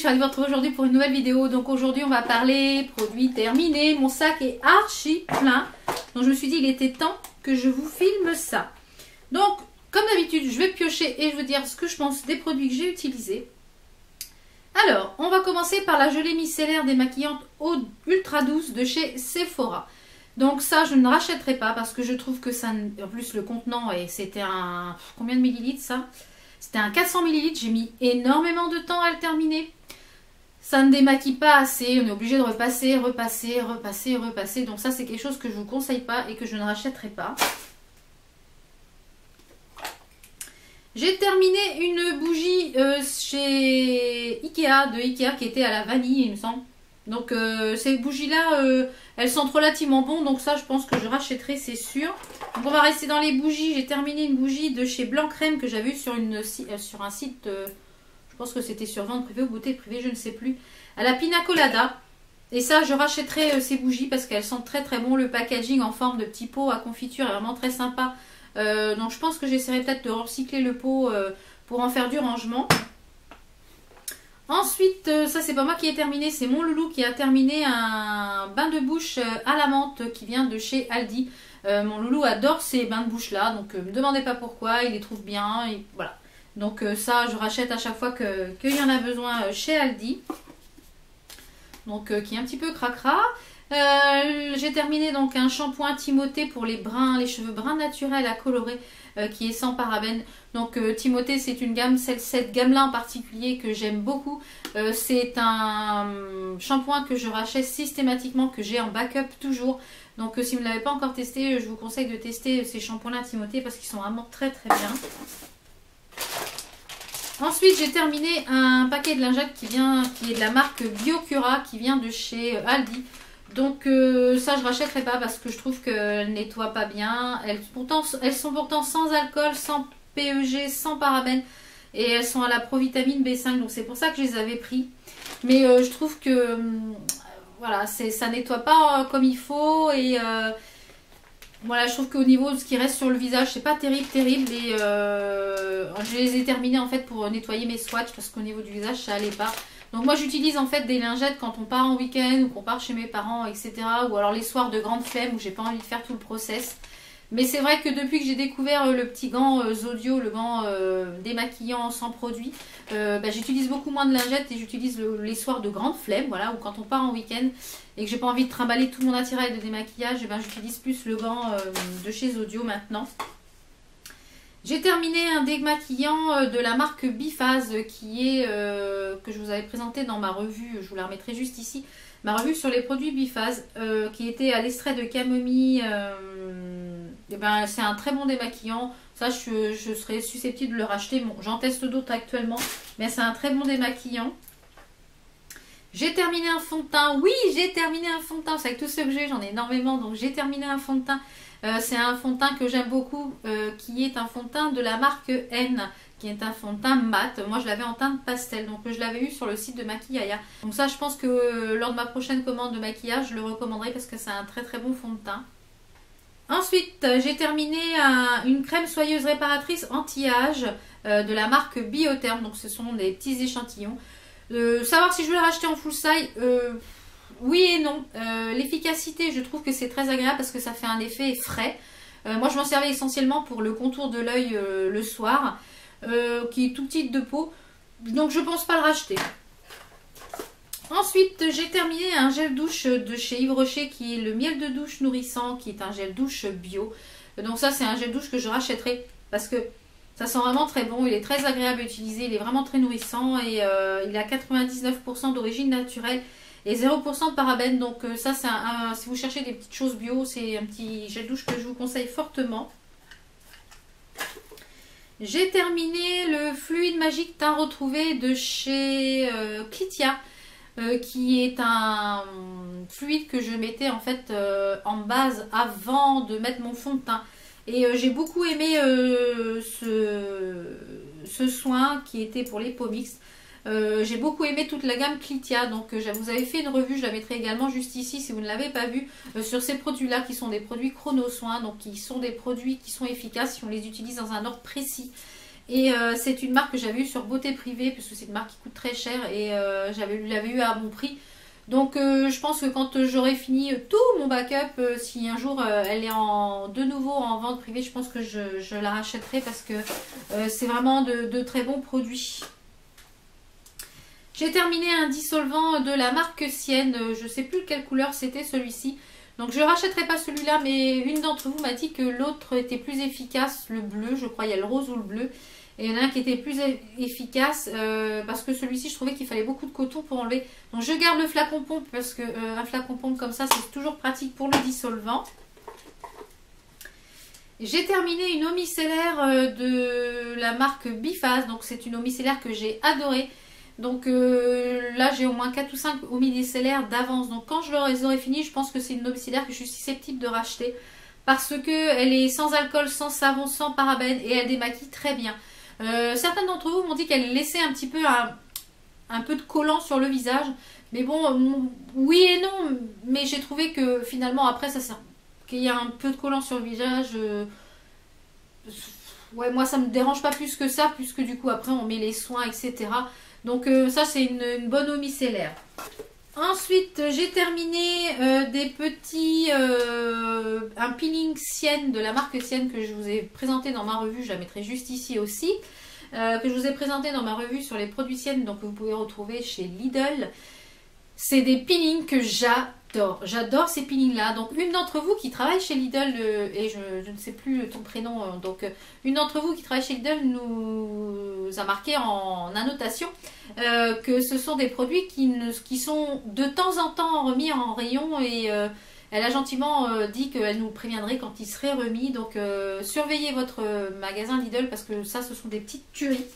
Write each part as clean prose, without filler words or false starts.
suis ravie de vous retrouver aujourd'hui pour une nouvelle vidéo. Donc aujourd'hui on va parler produits terminés. Mon sac est archi plein. Donc je me suis dit il était temps que je vous filme ça. Donc comme d'habitude je vais piocher et je vais vous dire ce que je pense des produits que j'ai utilisés. Alors on va commencer par la gelée micellaire démaquillante eau ultra douce de chez Sephora. Donc ça je ne rachèterai pas parce que je trouve que ça... En plus le contenant, et c'était un... Combien de millilitres ça? C'était un 400 ml, j'ai mis énormément de temps à le terminer. Ça ne démaquille pas assez, on est obligé de repasser. Donc ça c'est quelque chose que je ne vous conseille pas et que je ne rachèterai pas. J'ai terminé une bougie chez Ikea, de Ikea, qui était à la vanille il me semble. Donc ces bougies là, elles sentent relativement bon, donc ça je pense que je rachèterai, c'est sûr. Donc on va rester dans les bougies. J'ai terminé une bougie de chez Blanc Crème que j'avais vue sur un site, je pense que c'était sur vente privée ou beauté privée, je ne sais plus, à la Pina Colada. Et ça je rachèterai ces bougies parce qu'elles sentent très très bon. Le packaging en forme de petit pot à confiture est vraiment très sympa. Donc je pense que j'essaierai peut-être de recycler le pot pour en faire du rangement. Ensuite, ça c'est pas moi qui ai terminé, c'est mon loulou qui a terminé un bain de bouche à la menthe qui vient de chez Aldi. Mon loulou adore ces bains de bouche là, donc me demandez pas pourquoi, il les trouve bien, et voilà. Donc ça je rachète à chaque fois qu'il y en a besoin chez Aldi. Donc qui est un petit peu cracra. J'ai terminé donc un shampoing Timothée pour les cheveux bruns naturels à colorer qui est sans parabènes. Donc Timothée c'est une gamme, cette gamme là en particulier que j'aime beaucoup. C'est un shampoing que je rachète systématiquement, que j'ai en backup toujours. Donc si vous ne l'avez pas encore testé, je vous conseille de tester ces shampoings là Timothée parce qu'ils sont vraiment très très bien. Ensuite j'ai terminé un paquet de lingettes qui est de la marque Biocura, qui vient de chez Aldi. Donc ça je rachèterai pas parce que je trouve qu'elles ne nettoient pas bien. Elles sont pourtant sans alcool, sans PEG, sans parabènes. Et elles sont à la provitamine B5. Donc c'est pour ça que je les avais pris. Mais je trouve que voilà, ça nettoie pas comme il faut. Et voilà, je trouve qu'au niveau de ce qui reste sur le visage, c'est pas terrible. Et je les ai terminés en fait pour nettoyer mes swatchs parce qu'au niveau du visage ça allait pas. Donc moi j'utilise en fait des lingettes quand on part en week-end ou qu'on part chez mes parents, etc. Ou alors les soirs de grande flemme où j'ai pas envie de faire tout le process. Mais c'est vrai que depuis que j'ai découvert le petit gant Zodio, le gant démaquillant sans produit, j'utilise beaucoup moins de lingettes et j'utilise les soirs de grande flemme, voilà, ou quand on part en week-end et que j'ai pas envie de trimballer tout mon attirail de démaquillage, j'utilise plus le gant de chez Zodio maintenant. J'ai terminé un démaquillant de la marque Biphase qui est que je vous avais présenté dans ma revue, je vous la remettrai juste ici, ma revue sur les produits Biphase qui était à l'extrait de camomille. C'est un très bon démaquillant, ça je serais susceptible de le racheter. Bon, j'en teste d'autres actuellement, mais c'est un très bon démaquillant. J'ai terminé un fond de teint, oui j'ai terminé un fond de teint, c'est avec tous ceux que j'ai, j'en ai énormément, donc j'ai terminé un fond de teint. C'est un fond de teint que j'aime beaucoup, qui est un fond de teint de la marque N, qui est un fond de teint mat. Moi je l'avais en teinte pastel, donc je l'avais eu sur le site de Maquillaya. Donc ça je pense que lors de ma prochaine commande de maquillage, je le recommanderai parce que c'est un très très bon fond de teint. Ensuite j'ai terminé une crème soyeuse réparatrice anti-âge de la marque Biotherm, donc ce sont des petits échantillons. Savoir si je vais le racheter en full size, oui et non. L'efficacité, je trouve que c'est très agréable parce que ça fait un effet frais. Moi, je m'en servais essentiellement pour le contour de l'œil le soir, qui est tout petit de peau. Donc, je pense pas le racheter. Ensuite, j'ai terminé un gel douche de chez Yves Rocher qui est le miel de douche nourrissant, qui est un gel douche bio. Donc ça, c'est un gel douche que je rachèterai parce que ça sent vraiment très bon. Il est très agréable à utiliser, il est vraiment très nourrissant et il a 99% d'origine naturelle et 0% de parabènes. Donc ça, si vous cherchez des petites choses bio, c'est un petit gel douche que je vous conseille fortement. J'ai terminé le fluide magique teint retrouvé de chez Clitia, qui est un fluide que je mettais en fait en base avant de mettre mon fond de teint. Et j'ai beaucoup aimé ce soin qui était pour les peaux mixtes. J'ai beaucoup aimé toute la gamme Clitia, donc je vous avais fait une revue, je la mettrai également juste ici si vous ne l'avez pas vue, sur ces produits là qui sont des produits chrono soins, donc qui sont des produits qui sont efficaces si on les utilise dans un ordre précis. Et c'est une marque que j'avais eue sur Beauté Privée, puisque c'est une marque qui coûte très cher et l'avais eu à bon prix. Donc je pense que quand j'aurai fini tout mon backup, si un jour elle est de nouveau en vente privée, je pense que je la rachèterai parce que c'est vraiment de très bons produits. J'ai terminé un dissolvant de la marque Sienne, je ne sais plus quelle couleur c'était celui-ci. Donc je ne rachèterai pas celui-là, mais une d'entre vous m'a dit que l'autre était plus efficace, le bleu, je crois, il y a le rose ou le bleu. Et il y en a un qui était plus efficace parce que celui-ci, je trouvais qu'il fallait beaucoup de coton pour enlever. Donc je garde le flacon pompe parce qu'un flacon pompe comme ça, c'est toujours pratique pour le dissolvant. J'ai terminé une eau micellaire de la marque Biphase. Donc c'est une eau micellaire que j'ai adorée. Donc là, j'ai au moins 4 ou 5 eaux micellaires d'avance. Donc quand je les aurai finies, je pense que c'est une eau micellaire que je suis susceptible de racheter. Parce qu'elle est sans alcool, sans savon, sans parabènes et elle démaquille très bien. Certains d'entre vous m'ont dit qu'elle laissait un petit peu un peu de collant sur le visage. Mais bon, oui et non. Mais j'ai trouvé que finalement, après, ça sert qu'il y a un peu de collant sur le visage. Ouais, moi, ça me dérange pas plus que ça. Puisque du coup, après, on met les soins, etc. Donc ça, c'est une bonne eau micellaire. Ensuite, j'ai terminé des petits... un peeling Sienne de la marque Sienne que je vous ai présenté dans ma revue. Je la mettrai juste ici aussi. Que je vous ai présenté dans ma revue sur les produits Sienne. Donc, vous pouvez retrouver chez Lidl. C'est des peelings que j'adore. J'adore ces peelings-là. Donc, une d'entre vous qui travaille chez Lidl, et je ne sais plus ton prénom, donc une d'entre vous qui travaille chez Lidl nous a marqué en annotation que ce sont des produits qui sont de temps en temps remis en rayon et elle a gentiment dit qu'elle nous préviendrait quand il serait remis. Donc, surveillez votre magasin Lidl parce que ça, ce sont des petites tueries.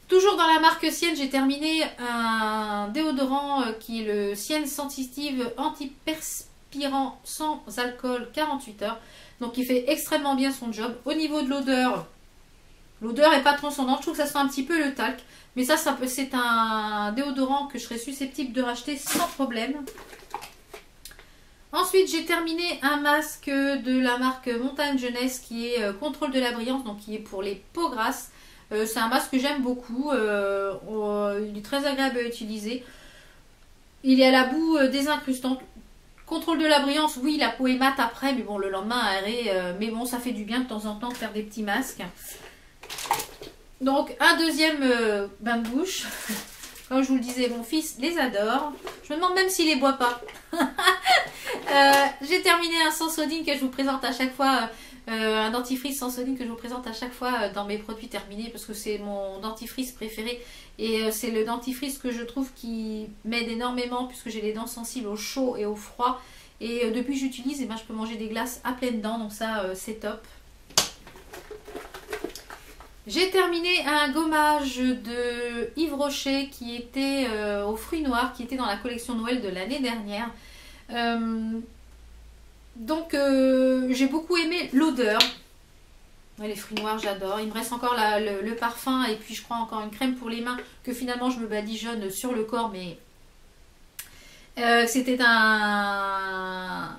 Toujours dans la marque Sienne, j'ai terminé un déodorant qui est le Sienne Sensitive Antiperspirant sans alcool 48 heures. Donc il fait extrêmement bien son job. Au niveau de l'odeur, l'odeur est pas transcendante. Je trouve que ça sent un petit peu le talc. Mais ça c'est un déodorant que je serais susceptible de racheter sans problème. Ensuite, j'ai terminé un masque de la marque Montagne Jeunesse qui est contrôle de la brillance, donc qui est pour les peaux grasses. C'est un masque que j'aime beaucoup, il est très agréable à utiliser. Il est à la boue désincrustante. Contrôle de la brillance, oui, la peau est mate après, mais bon, le lendemain, mais bon, ça fait du bien de temps en temps de faire des petits masques. Donc, un deuxième bain de bouche. Comme je vous le disais, mon fils les adore. Je me demande même s'il les boit pas. J'ai terminé un Sensodyne que je vous présente à chaque fois. Un dentifrice Sensodyne que je vous présente à chaque fois dans mes produits terminés parce que c'est mon dentifrice préféré et c'est le dentifrice que je trouve qui m'aide énormément puisque j'ai les dents sensibles au chaud et au froid et depuis que j'utilise, je peux manger des glaces à pleines dents, donc ça c'est top. J'ai terminé un gommage de Yves Rocher qui était aux fruits noirs, qui était dans la collection Noël de l'année dernière. Donc j'ai beaucoup aimé l'odeur. Ouais, les fruits noirs j'adore. Il me reste encore le parfum et puis je crois encore une crème pour les mains que finalement je me badigeonne sur le corps, mais c'était un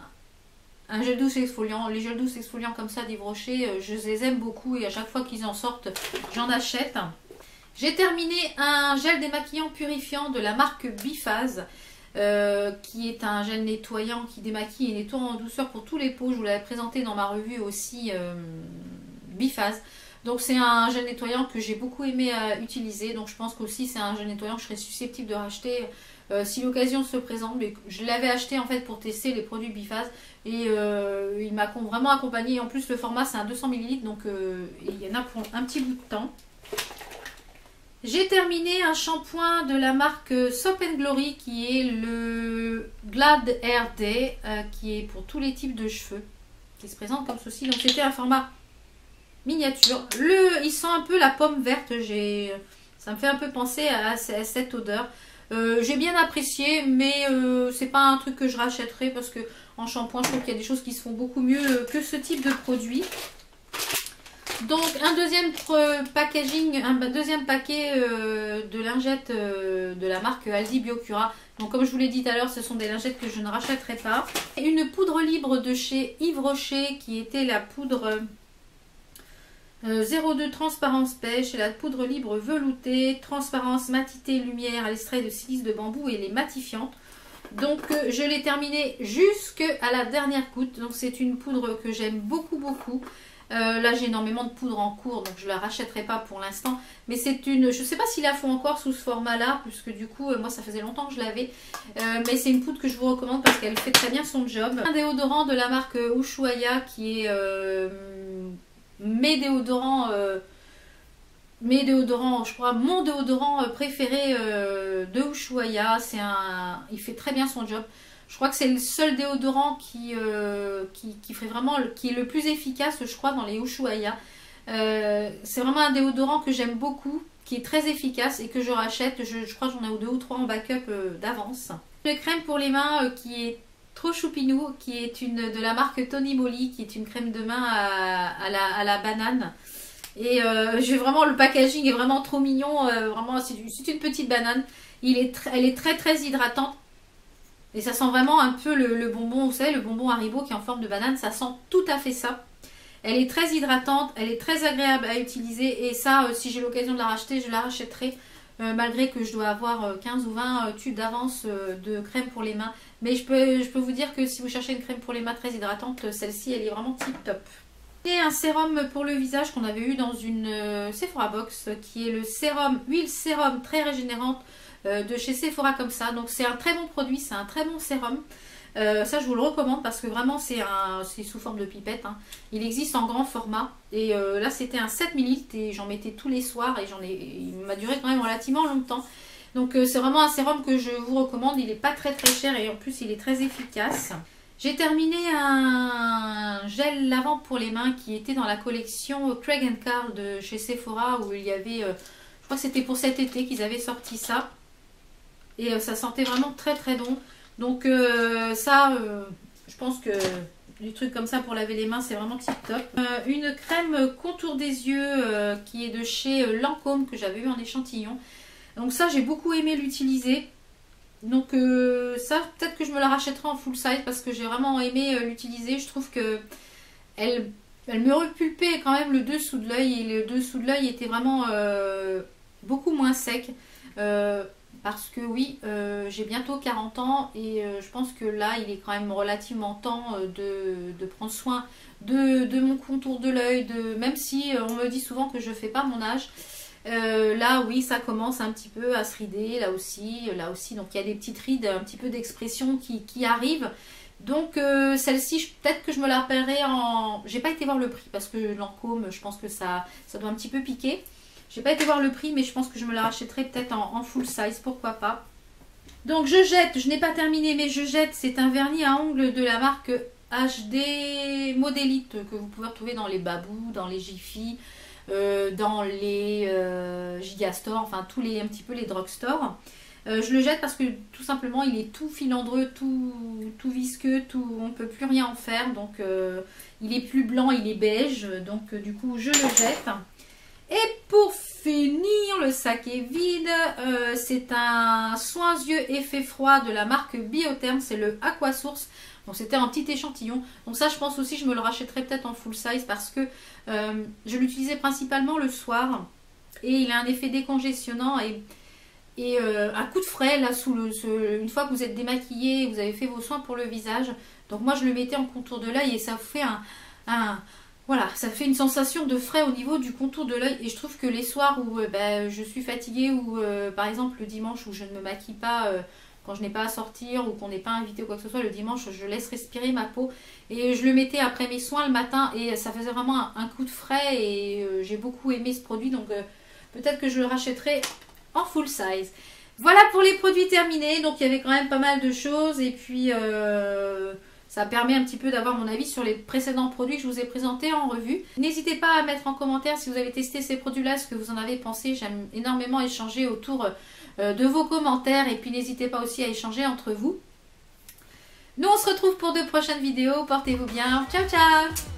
gel douce exfoliant. Les gels douces exfoliants comme ça d'Yves Rocher, je les aime beaucoup et à chaque fois qu'ils en sortent j'en achète. J'ai terminé un gel démaquillant purifiant de la marque Biphase. Qui est un gel nettoyant qui démaquille et nettoie en douceur pour tous les peaux. Je vous l'avais présenté dans ma revue aussi Biphase. Donc c'est un gel nettoyant que j'ai beaucoup aimé utiliser. Donc je pense qu'aussi c'est un gel nettoyant que je serais susceptible de racheter si l'occasion se présente. Mais je l'avais acheté en fait pour tester les produits Biphase et il m'a vraiment accompagné. En plus le format c'est un 200 ml donc il y en a pour un petit bout de temps. J'ai terminé un shampoing de la marque Soap & Glory qui est le Glad Hair Day qui est pour tous les types de cheveux qui se présente comme ceci. Donc c'était un format miniature. Il sent un peu la pomme verte. Ça me fait un peu penser à cette odeur. J'ai bien apprécié mais c'est pas un truc que je rachèterai parce que en shampoing je trouve qu'il y a des choses qui se font beaucoup mieux que ce type de produit. Donc un deuxième packaging, un deuxième paquet de lingettes de la marque Aldi Biocura. Donc comme je vous l'ai dit tout à l'heure, ce sont des lingettes que je ne rachèterai pas. Une poudre libre de chez Yves Rocher qui était la poudre 02 transparence pêche, c'est la poudre libre veloutée, transparence matité lumière à l'extrait de silice de bambou et les matifiantes. Donc je l'ai terminée jusqu'à la dernière goutte. Donc c'est une poudre que j'aime beaucoup beaucoup. Là j'ai énormément de poudre en cours, donc je la rachèterai pas pour l'instant. Mais c'est une, je sais pas s'ils la font encore sous ce format là, puisque du coup moi ça faisait longtemps que je l'avais. Mais c'est une poudre que je vous recommande parce qu'elle fait très bien son job. Un déodorant de la marque Ushuaïa qui est mes déodorants, je crois, mon déodorant préféré de Ushuaïa. Il fait très bien son job. Je crois que c'est le seul déodorant qui fait vraiment, qui est le plus efficace, je crois, dans les Ushuaïa. C'est vraiment un déodorant que j'aime beaucoup, qui est très efficace et que je rachète. Je crois que j'en ai 2 ou 3 en backup d'avance. Une crème pour les mains qui est trop choupinou, qui est de la marque Tony Moly, qui est une crème de main à la banane. Et vraiment, le packaging est vraiment trop mignon. Vraiment, c'est une petite banane. Elle est très très hydratante. Et ça sent vraiment un peu le bonbon, vous savez, le bonbon Haribo qui est en forme de banane. Ça sent tout à fait ça. Elle est très hydratante, elle est très agréable à utiliser. Et ça, si j'ai l'occasion de la racheter, je la rachèterai. Malgré que je dois avoir 15 ou 20 tubes d'avance de crème pour les mains. Mais je peux vous dire que si vous cherchez une crème pour les mains très hydratante, celle-ci, elle est vraiment tip top. Et un sérum pour le visage qu'on avait eu dans une Sephora Box, qui est le sérum, huile sérum très régénérante de chez Sephora comme ça. Donc c'est un très bon produit, c'est un très bon sérum. Ça je vous le recommande parce que vraiment c'est sous forme de pipette. Hein. Il existe en grand format et là c'était un 7 ml et j'en mettais tous les soirs et il m'a duré quand même relativement longtemps. Donc c'est vraiment un sérum que je vous recommande. Il n'est pas très très cher et en plus il est très efficace. J'ai terminé un gel lavant pour les mains qui était dans la collection Craig & Carl de chez Sephora où il y avait, je crois que c'était pour cet été qu'ils avaient sorti ça. Et ça sentait vraiment très très bon. Donc je pense que du truc comme ça pour laver les mains c'est vraiment tip top. Une crème contour des yeux qui est de chez Lancôme que j'avais eu en échantillon. Donc ça j'ai beaucoup aimé l'utiliser. Donc ça peut-être que je me la rachèterai en full size parce que j'ai vraiment aimé l'utiliser. Je trouve que elle me repulpait quand même le dessous de l'œil et le dessous de l'œil était vraiment beaucoup moins sec. Parce que oui, j'ai bientôt 40 ans et je pense que là, il est quand même relativement temps de prendre soin de mon contour de l'œil. Même si on me dit souvent que je ne fais pas mon âge. Là, oui, ça commence un petit peu à se rider, là aussi. Donc, il y a des petites rides, un petit peu d'expression qui arrivent. Donc, celle-ci, peut-être que je me la rappellerai en... J'ai pas été voir le prix parce que Lancôme, je pense que ça doit un petit peu piquer. J'ai pas été voir le prix, mais je pense que je me la rachèterai peut-être en full size, pourquoi pas. Donc je jette, je n'ai pas terminé, mais je jette. C'est un vernis à ongles de la marque HD Modélite que vous pouvez retrouver dans les Babou, dans les Jiffy, dans les Gigastore, enfin un petit peu les drugstores. Je le jette parce que tout simplement il est tout filandreux, tout visqueux, on ne peut plus rien en faire. Donc il est plus blanc, il est beige, donc du coup je le jette. Et pour finir, le sac est vide. C'est un soin yeux effet froid de la marque Biotherm. C'est le Aquasource. Donc c'était un petit échantillon. Donc ça, je pense aussi, je me le rachèterai peut-être en full size parce que je l'utilisais principalement le soir. Et il a un effet décongestionnant et un coup de frais là une fois que vous êtes démaquillé, vous avez fait vos soins pour le visage. Donc moi, je le mettais en contour de l'œil et ça fait voilà, ça fait une sensation de frais au niveau du contour de l'œil et je trouve que les soirs où je suis fatiguée ou par exemple le dimanche où je ne me maquille pas quand je n'ai pas à sortir ou qu'on n'est pas invité ou quoi que ce soit, le dimanche je laisse respirer ma peau et je le mettais après mes soins le matin et ça faisait vraiment un coup de frais et j'ai beaucoup aimé ce produit donc peut-être que je le rachèterai en full size. Voilà pour les produits terminés, donc il y avait quand même pas mal de choses et puis... ça permet un petit peu d'avoir mon avis sur les précédents produits que je vous ai présentés en revue. N'hésitez pas à mettre en commentaire si vous avez testé ces produits-là, ce que vous en avez pensé. J'aime énormément échanger autour de vos commentaires. Et puis n'hésitez pas aussi à échanger entre vous. Nous, on se retrouve pour de prochaines vidéos. Portez-vous bien. Ciao, ciao!